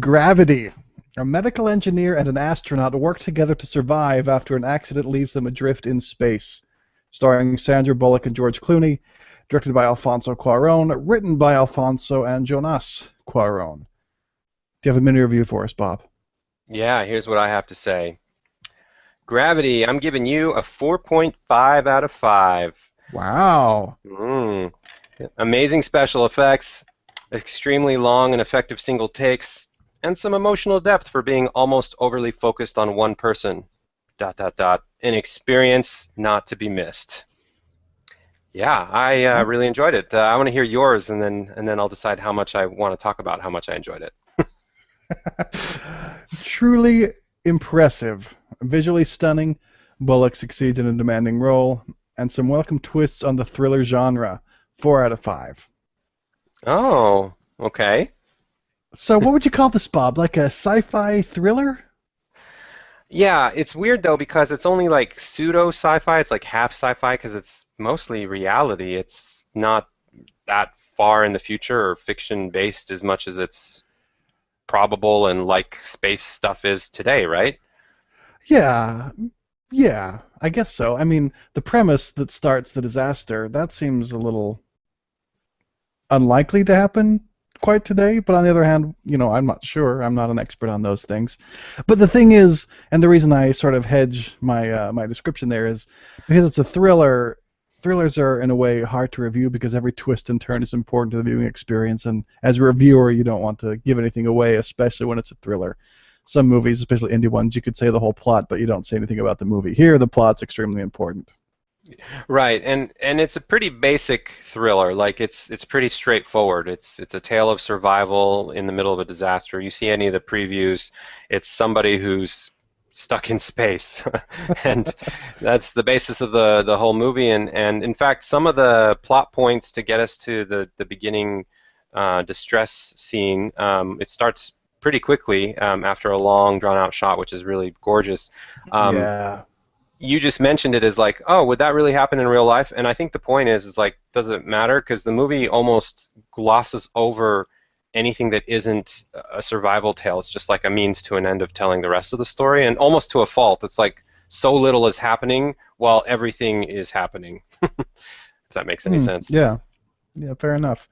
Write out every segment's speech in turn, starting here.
Gravity. A medical engineer and an astronaut work together to survive after an accident leaves them adrift in space. Starring Sandra Bullock and George Clooney, directed by Alfonso Cuarón, written by Alfonso and Jonas Cuarón. Do you have a mini review for us, Bob? Yeah, here's what I have to say. Gravity, I'm giving you a 4.5 out of 5. Wow. Mm. Amazing special effects, extremely long and effective single takes, and some emotional depth for being almost overly focused on one person. Dot dot dot. An experience not to be missed. Yeah, I Huh? really enjoyed it. I want to hear yours, and then I'll decide how much I want to talk about how much I enjoyed it. Truly impressive. Visually stunning, Bullock succeeds in a demanding role, and some welcome twists on the thriller genre. 4 out of 5. Oh, okay. So what would you call this, Bob? Like a sci-fi thriller? Yeah, it's weird though because it's only like pseudo sci-fi. It's like half sci-fi because it's mostly reality. It's not that far in the future or fiction based as much as it's probable and like space stuff is today, right? Yeah, yeah, I guess so. I mean, the premise that starts the disaster, that seems a little unlikely to happen quite today, but on the other hand, I'm not sure. I'm not an expert on those things. But the thing is, and the reason I sort of hedge my description there is because it's a thriller. Thrillers are in a way hard to review because every twist and turn is important to the viewing experience, and as a reviewer, you don't want to give anything away, especially when it's a thriller. Some movies, especially indie ones, you could say the whole plot, but you don't say anything about the movie. Here, the plot's extremely important. Right, and it's a pretty basic thriller. Like it's pretty straightforward. It's a tale of survival in the middle of a disaster. You see any of the previews, it's somebody who's stuck in space, and that's the basis of the whole movie. And in fact, some of the plot points to get us to the beginning distress scene, it starts pretty quickly after a long drawn out shot, which is really gorgeous. Um, Yeah. you just mentioned it as like, oh, would that really happen in real life? And I think the point is like, does it matter? Because the movie almost glosses over anything that isn't a survival tale. It's just like a means to an end of telling the rest of the story, and almost to a fault. It's like so little is happening while everything is happening. If that makes any sense. Yeah. Yeah, fair enough.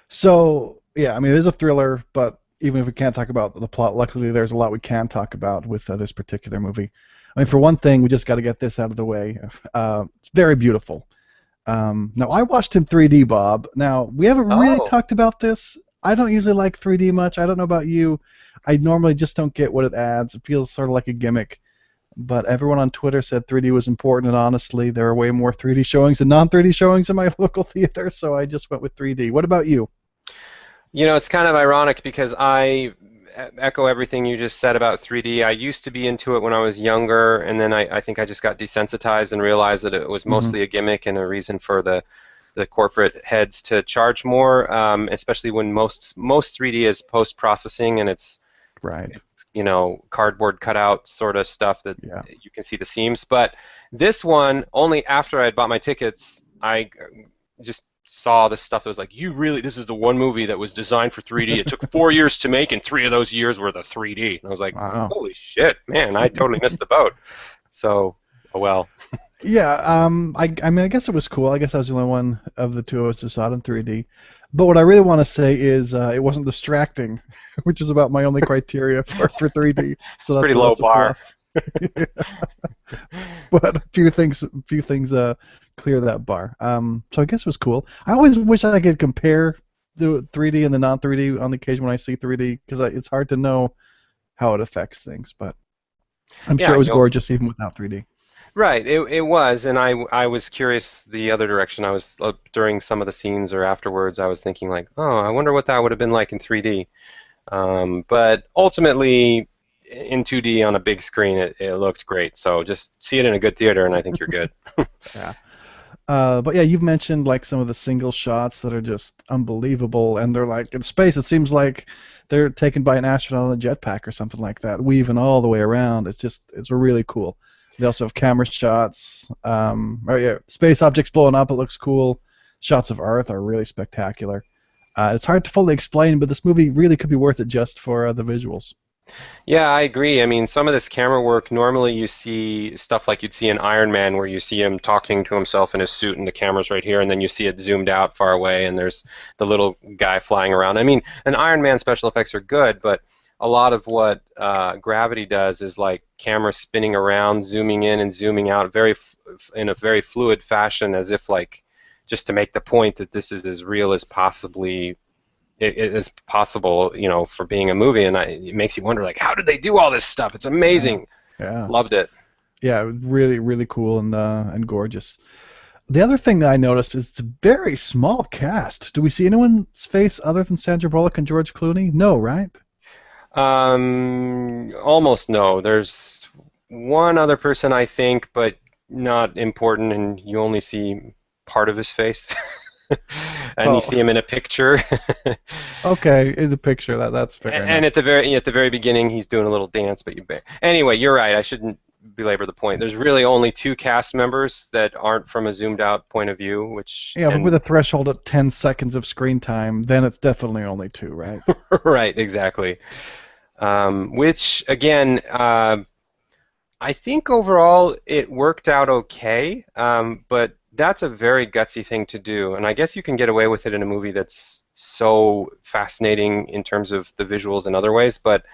So, yeah, I mean, it is a thriller, but even if we can't talk about the plot, luckily there's a lot we can talk about with this particular movie. I mean, for one thing, we just got to get this out of the way. It's very beautiful. Now, I watched in 3D, Bob. Now, we haven't really Oh, talked about this. I don't usually like 3D much. I don't know about you. I normally just don't get what it adds. It feels sort of like a gimmick. But everyone on Twitter said 3D was important, and honestly, there are way more 3D showings than non 3D showings in my local theater, so I just went with 3D. What about you? it's kind of ironic because I echo everything you just said about 3D. I used to be into it when I was younger, and then I think I just got desensitized and realized that it was Hmm. mostly a gimmick and a reason for the corporate heads to charge more, especially when most 3D is post processing and Right. it's cardboard cutout sort of stuff that Yeah. you can see the seams. But this one, only after I had bought my tickets, I just saw this stuff that was like, this is the one movie that was designed for 3D. It took 4 years to make, and 3 of those years were the 3D. And I was like, Wow. holy shit, man, I totally missed the boat. So, oh well. Yeah, I mean, I guess it was cool. I guess I was the only one of the two of us who saw it in 3D. But what I really want to say is it wasn't distracting, which is about my only criteria for 3D. So It's a pretty low that's a bar. plus. But a few things clear that bar. So I guess it was cool. I always wish I could compare the 3D and the non 3D on the occasion when I see 3D because it's hard to know how it affects things. But I'm sure Yeah, it was gorgeous even without 3D. right. It was, and I was curious the other direction. I was during some of the scenes or afterwards, I was thinking like, oh, I wonder what that would have been like in 3D. But ultimately, in 2D on a big screen, it looked great. So just see it in a good theater, and I think you're good. Yeah. But yeah, you've mentioned like some of the single shots that are just unbelievable, and they're like in space. It seems like they're taken by an astronaut on a jetpack or something like that, weaving all the way around. It's really cool. They also have camera shots. Oh yeah, space objects blowing up. It looks cool. Shots of Earth are really spectacular. It's hard to fully explain, but this movie really could be worth it just for the visuals. Yeah, I agree. I mean, some of this camera work, normally you see stuff like you'd see in Iron Man where you see him talking to himself in his suit and the camera's right here, and then you see it zoomed out far away and there's the little guy flying around. I mean, an Iron Man special effects are good, but a lot of what Gravity does is like camera spinning around, zooming in and zooming out in a very fluid fashion, as if like just to make the point that this is as real as it is possible, for being a movie, and it makes you wonder, like, how did they do all this stuff? It's Yeah, amazing. yeah, Loved it. yeah. Really, really cool and gorgeous. The other thing that I noticed is it's a very small cast. Do we see anyone's face other than Sandra Bullock and George Clooney? No, right? Almost no. There's one other person I think, but not important, and you only see part of his face, and you Oh, see him in a picture. okay. In the picture, that's fair And enough. at the very beginning, he's doing a little dance. Anyway, you're right. I shouldn't belabor the point. There's really only two cast members that aren't from a zoomed out point of view, which Yeah, but with and a threshold of 10 seconds of screen time, then it's definitely only two, right? right, exactly. Which again, I think overall it worked out okay, but that's a very gutsy thing to do, and I guess you can get away with it in a movie that's so fascinating in terms of the visuals and other ways, but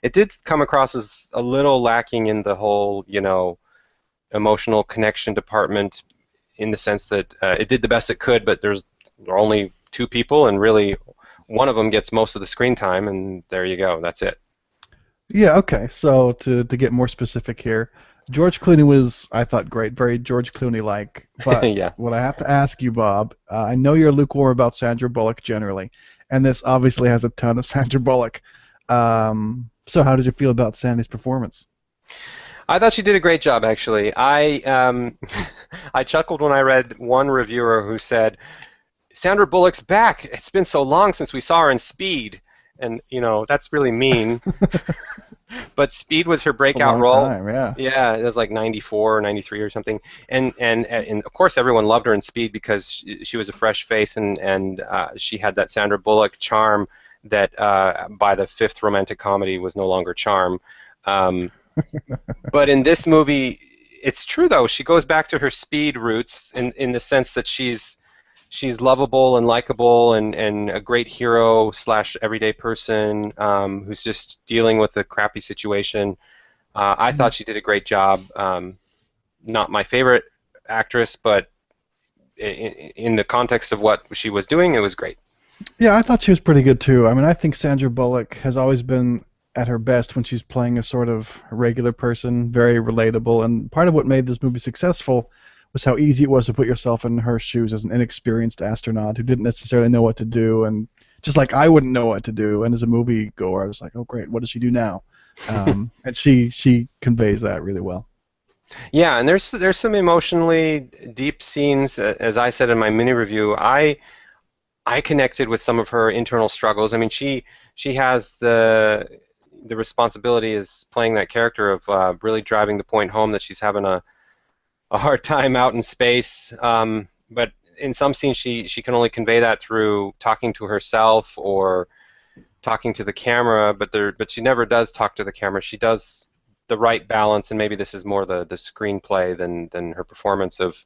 it did come across as a little lacking in the whole, emotional connection department, in the sense that it did the best it could, but there are only two people, and really one of them gets most of the screen time, and there you go, that's it. Yeah, okay. So to get more specific here, George Clooney was, I thought, great, very George Clooney-like. But Yeah. what I have to ask you, Bob, I know you're lukewarm about Sandra Bullock generally, and this obviously has a ton of Sandra Bullock. So how did you feel about Sandy's performance? I thought she did a great job, actually. I chuckled when I read one reviewer who said, "Sandra Bullock's back. It's been so long since we saw her in Speed," and that's really mean. But Speed was her It's a breakout long role. time, yeah. Yeah, it was like 94 or 93 or something. And of course everyone loved her in Speed because she was a fresh face, and she had that Sandra Bullock charm that by the fifth romantic comedy was no longer charm. Um, but in this movie, it's true though. She goes back to her Speed roots in the sense that she's lovable and likable, and a great hero slash everyday person, who's just dealing with a crappy situation. I Mhm. thought she did a great job. Not my favorite actress, but in the context of what she was doing, it was great. Yeah, I thought she was pretty good too. I mean, I think Sandra Bullock has always been at her best when she's playing a sort of regular person, very relatable. And part of what made this movie successful was how easy it was to put yourself in her shoes as an inexperienced astronaut who didn't necessarily know what to do. And just like I wouldn't know what to do. And as a movie goer, I was like, oh, great, what does she do now? And she conveys that really well. Yeah, and there's some emotionally deep scenes. As I said in my mini review, I connected with some of her internal struggles. I mean, she has the responsibility as playing that character of really driving the point home that she's having a hard time out in space. But in some scenes, she can only convey that through talking to herself or talking to the camera. But she never does talk to the camera. She does the right balance, and maybe this is more the screenplay than her performance of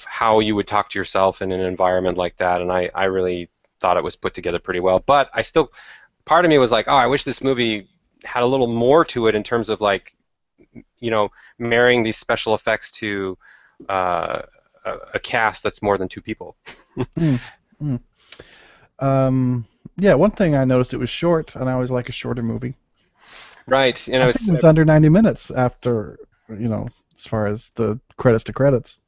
how you would talk to yourself in an environment like that. And I really thought it was put together pretty well. But I still, part of me was like, oh, I wish this movie had a little more to it in terms of like, marrying these special effects to a cast that's more than two people. Mm, mm. Yeah, one thing I noticed, it was short, and I always like a shorter movie. Right. I think it was under 90 minutes after, as far as the credits to credits.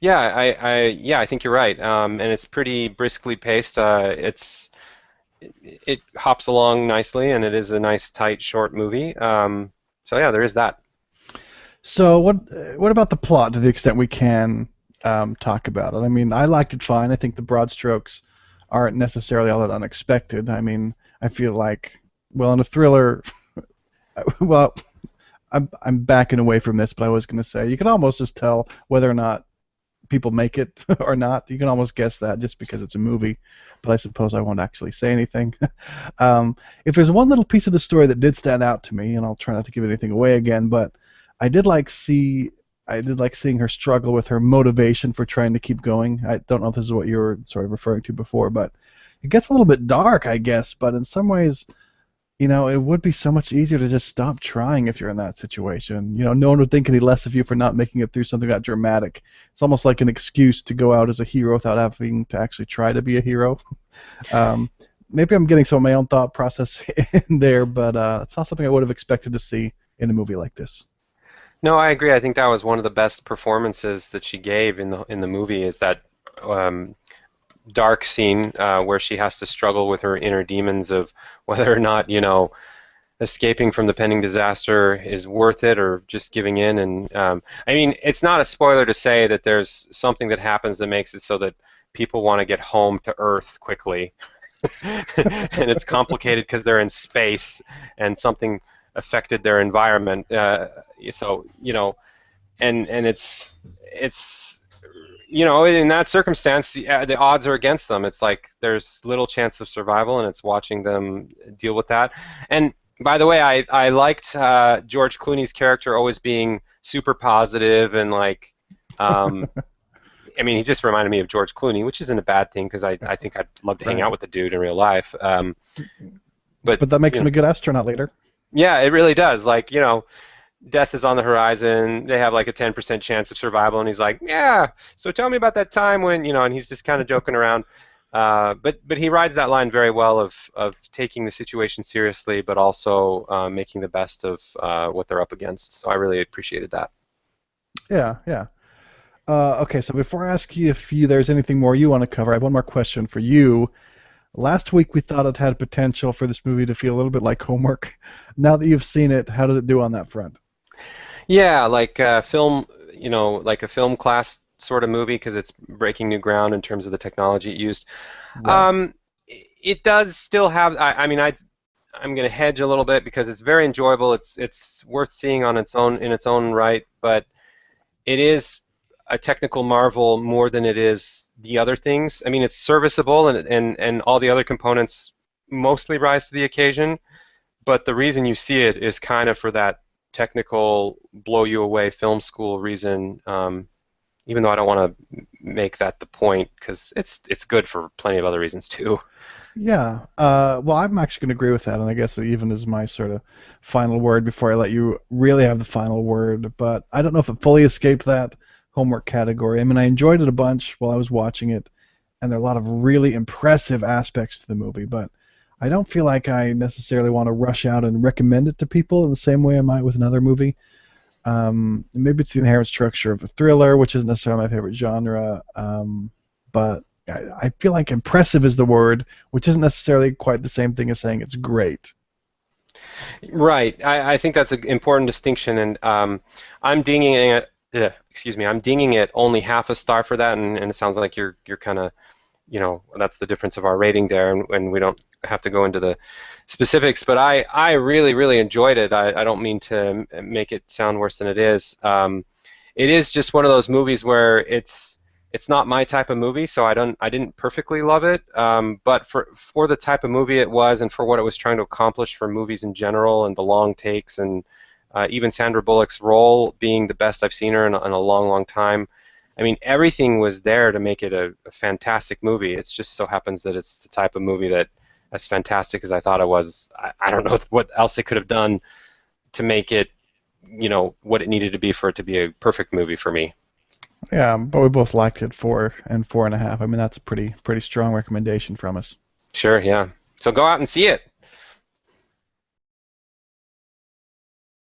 Yeah, I think you're right. And it's pretty briskly paced. It hops along nicely, and it is a nice, tight, short movie. So yeah, there is that. So what about the plot to the extent we can talk about it? I mean, I liked it fine. I think the broad strokes aren't necessarily all that unexpected. I mean, I feel like, well, in a thriller, well, I'm backing away from this, but I was going to say you can almost just tell whether or not people make it or not. You can almost guess that just because it's a movie, but I suppose I won't actually say anything. If there's one little piece of the story that did stand out to me, and I'll try not to give anything away again, but I did like see I did like seeing her struggle with her motivation for trying to keep going. I don't know if this is what you were sort of referring to before, but it gets a little bit dark, I guess. But in some ways, it would be so much easier to just stop trying if you're in that situation. No one would think any less of you for not making it through something that dramatic. It's almost like an excuse to go out as a hero without having to actually try to be a hero. Um, Maybe I'm getting some of my own thought process in there, but it's not something I would have expected to see in a movie like this. No, I agree. I think that was one of the best performances that she gave in the movie is that um, dark scene where she has to struggle with her inner demons of whether or not, escaping from the pending disaster is worth it or just giving in. And I mean, it's not a spoiler to say that there's something that happens that makes it so that people want to get home to Earth quickly. And it's complicated because they're in space and something affected their environment. So, and it's in that circumstance, the odds are against them. It's like there's little chance of survival, and it's watching them deal with that. And by the way, I liked George Clooney's character always being super positive and like, I mean, he just reminded me of George Clooney, which isn't a bad thing because I think I'd love to hang out Right. with the dude in real life. But But that makes him a good astronaut later. yeah, it really does. Like, death is on the horizon. They have like a 10% chance of survival, and he's like, "Yeah, so tell me about that time when," and he's just kind of joking around. But he rides that line very well of taking the situation seriously, but also making the best of what they're up against. So I really appreciated that. Yeah, yeah. Okay, so before I ask you if there's anything more you want to cover, I have one more question for you. Last week we thought it had potential for this movie to feel a little bit like homework. Now that you've seen it, how did it do on that front? Yeah, like film, like a film class sort of movie because it's breaking new ground in terms of the technology it used. Right. Um, it does still have. I mean, I'm going to hedge a little bit because it's very enjoyable. It's worth seeing on its own in its own right, but it is a technical marvel more than it is the other things. I mean, it's serviceable and all the other components mostly rise to the occasion, but the reason you see it is kind of for that technical blow you away film school reason. Even though I don't want to make that the point because it's good for plenty of other reasons too. Yeah. Well, I'm actually going to agree with that, and I guess it even is my sort of final word before I let you really have the final word. But I don't know if it fully escaped that homework category. I mean, I enjoyed it a bunch while I was watching it, and there are a lot of really impressive aspects to the movie, but I don't feel like I necessarily want to rush out and recommend it to people in the same way I might with another movie. Maybe it's the inherent structure of a thriller, which isn't necessarily my favorite genre, but I feel like impressive is the word, which isn't necessarily quite the same thing as saying it's great. Right. I think that's an important distinction, and I'm dinging it. Excuse me. I'm dinging it only half a star for that, and it sounds like you're kind of that's the difference of our rating there, and we don't have to go into the specifics. But I really really enjoyed it. I don't mean to make it sound worse than it is. It is just one of those movies where it's not my type of movie, so I didn't perfectly love it. But for the type of movie it was, and for what it was trying to accomplish for movies in general, and the long takes, and even Sandra Bullock's role being the best I've seen her in a long, long time. I mean, everything was there to make it a fantastic movie. It just so happens that it's the type of movie that, as fantastic as I thought it was, I don't know what else they could have done to make it, what it needed to be for it to be a perfect movie for me. Yeah, but we both liked it 4 and 4.5. I mean, that's a pretty strong recommendation from us. Sure, yeah. So go out and see it.